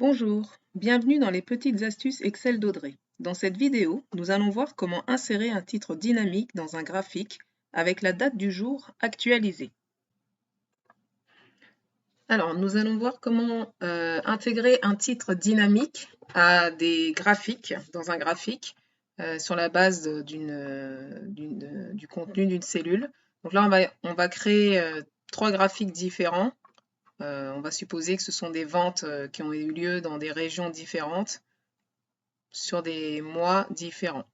Bonjour, bienvenue dans les petites astuces Excel d'Audrey. Dans cette vidéo, nous allons voir comment insérer un titre dynamique dans un graphique avec la date du jour actualisée. Alors, nous allons voir comment intégrer un titre dynamique à des graphiques, dans un graphique, sur la base du contenu d'une cellule. Donc là, on va créer 3 graphiques différents. On va supposer que ce sont des ventes qui ont eu lieu dans des régions différentes sur des mois différents.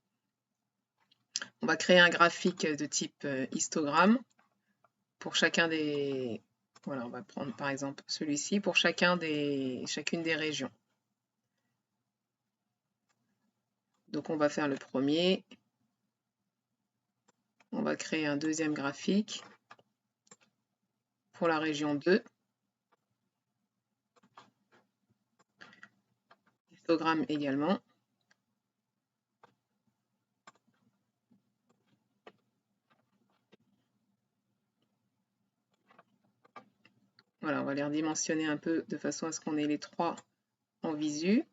On va créer un graphique de type histogramme pour chacun des... Voilà, on va prendre par exemple celui-ci pour chacune des régions. Donc on va faire le premier. On va créer un deuxième graphique pour la région 2. Histogramme également. Voilà, on va les redimensionner un peu de façon à ce qu'on ait les trois en visu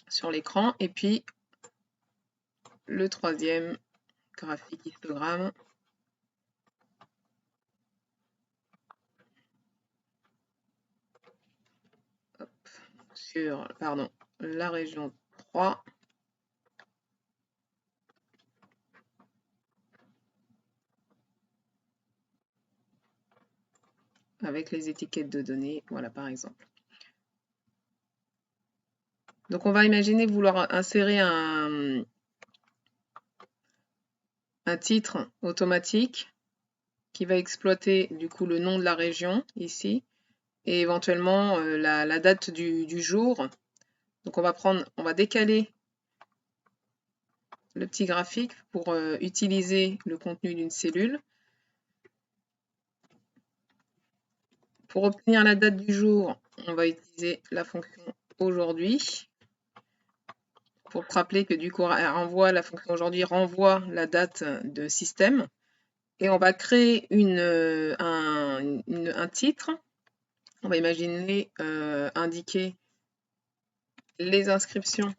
sur l'écran. Et puis le troisième graphique histogramme sur la région 3. Avec les étiquettes de données, voilà par exemple. Donc on va imaginer vouloir insérer un titre automatique qui va exploiter du coup le nom de la région ici et éventuellement la date du jour. Donc on va décaler le petit graphique pour utiliser le contenu d'une cellule. Pour obtenir la date du jour, on va utiliser la fonction aujourd'hui. Pour te rappeler que du coup, la fonction aujourd'hui renvoie la date de système. Et on va créer un titre. On va imaginer indiquer les inscriptions.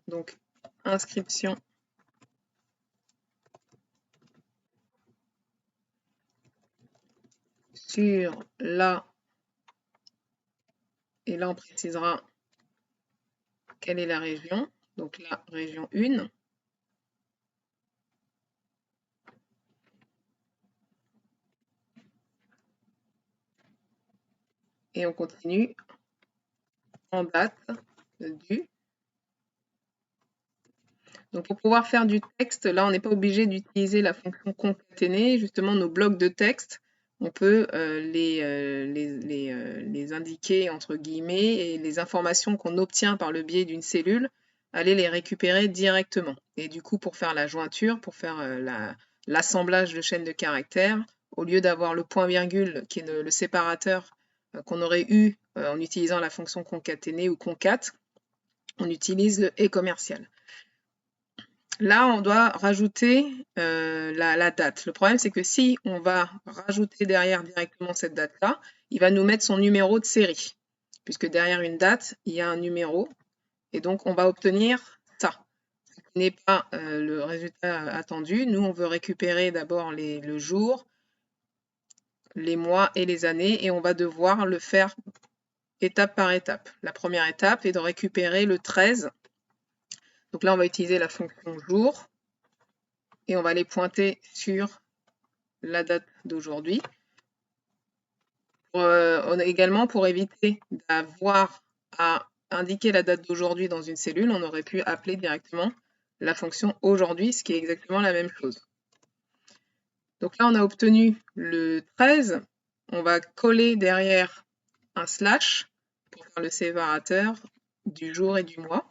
Donc, inscription sur la... Et là, on précisera quelle est la région. Donc, la région 1. Et on continue en date du. Donc pour pouvoir faire du texte, là on n'est pas obligé d'utiliser la fonction concaténer. Justement, nos blocs de texte, on peut les indiquer entre guillemets et les informations qu'on obtient par le biais d'une cellule, aller les récupérer directement. Et du coup, pour faire la jointure, pour faire l'assemblage de chaînes de caractères, au lieu d'avoir le point-virgule qui est le séparateur qu'on aurait eu en utilisant la fonction concaténer ou concat, on utilise le et commercial. Là, on doit rajouter la date. Le problème, c'est que si on va rajouter derrière directement cette date-là, il va nous mettre son numéro de série. Puisque derrière une date, il y a un numéro. Et donc, on va obtenir ça. Ce qui n'est pas le résultat attendu. Nous, on veut récupérer d'abord le jour, les mois et les années. Et on va devoir le faire étape par étape. La première étape est de récupérer le 13. Donc là, on va utiliser la fonction jour et on va les pointer sur la date d'aujourd'hui. Également, pour éviter d'avoir à indiquer la date d'aujourd'hui dans une cellule, on aurait pu appeler directement la fonction aujourd'hui, ce qui est exactement la même chose. Donc là, on a obtenu le 13. On va coller derrière un slash pour faire le séparateur du jour et du mois.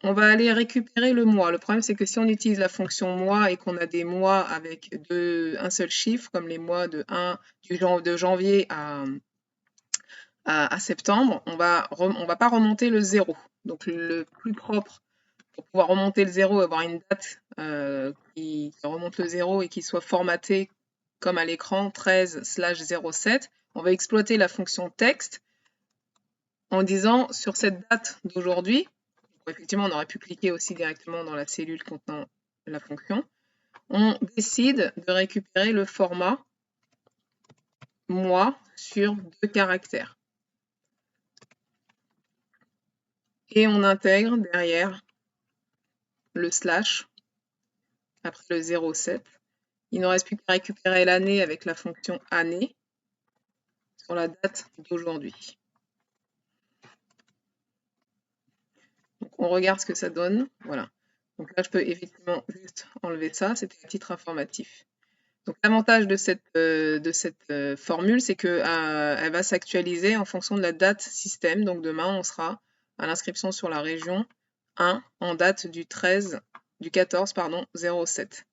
On va aller récupérer le mois. Le problème, c'est que si on utilise la fonction mois et qu'on a des mois avec un seul chiffre, comme les mois de janvier à septembre, on va pas remonter le 0. Donc le plus propre pour pouvoir remonter le 0 et avoir une date qui remonte le 0 et qui soit formatée comme à l'écran 13/07, on va exploiter la fonction texte en disant sur cette date d'aujourd'hui, effectivement on aurait pu cliquer aussi directement dans la cellule contenant la fonction, on décide de récupérer le format mois sur 2 caractères. Et on intègre derrière le slash après le 07. Il ne reste plus qu'à récupérer l'année avec la fonction année sur la date d'aujourd'hui. Donc on regarde ce que ça donne. Voilà. Donc là, je peux effectivement juste enlever ça. C'était à titre informatif. Donc l'avantage de cette formule, c'est qu'elle va s'actualiser en fonction de la date système. Donc demain, on sera à l'inscription sur la région 1 en date du 14 07.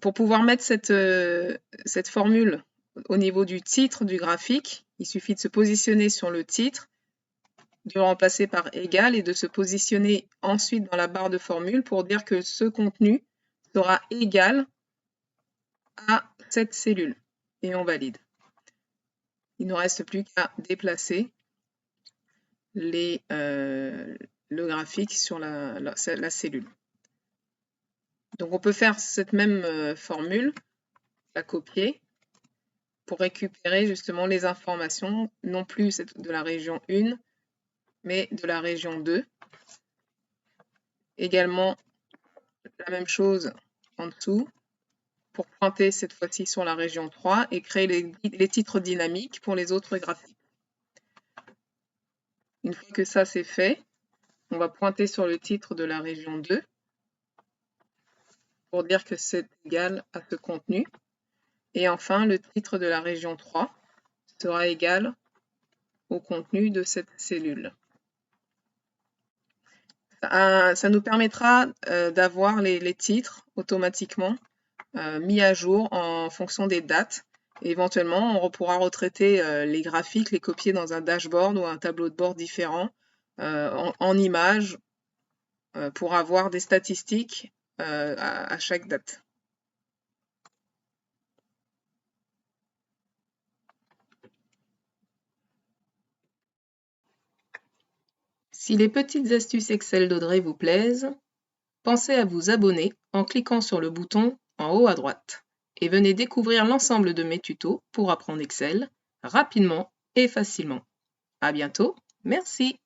Pour pouvoir mettre cette formule au niveau du titre du graphique, il suffit de se positionner sur le titre, de le remplacer par égal et de se positionner ensuite dans la barre de formule pour dire que ce contenu sera égal à cette cellule. Et on valide. Il ne reste plus qu'à déplacer le graphique sur la cellule. Donc on peut faire cette même formule, la copier, pour récupérer justement les informations, non plus de la région 1, mais de la région 2. Également, la même chose en dessous, pour pointer cette fois-ci sur la région 3 et créer les titres dynamiques pour les autres graphiques. Une fois que ça c'est fait, on va pointer sur le titre de la région 2 pour dire que c'est égal à ce contenu. Et enfin, le titre de la région 3 sera égal au contenu de cette cellule. Ça nous permettra d'avoir les titres automatiquement mis à jour en fonction des dates. Et éventuellement, on pourra retraiter les graphiques, les copier dans un dashboard ou un tableau de bord différent en images pour avoir des statistiques à chaque date. Si les petites astuces Excel d'Audrey vous plaisent, pensez à vous abonner en cliquant sur le bouton en haut à droite et venez découvrir l'ensemble de mes tutos pour apprendre Excel rapidement et facilement. À bientôt, merci.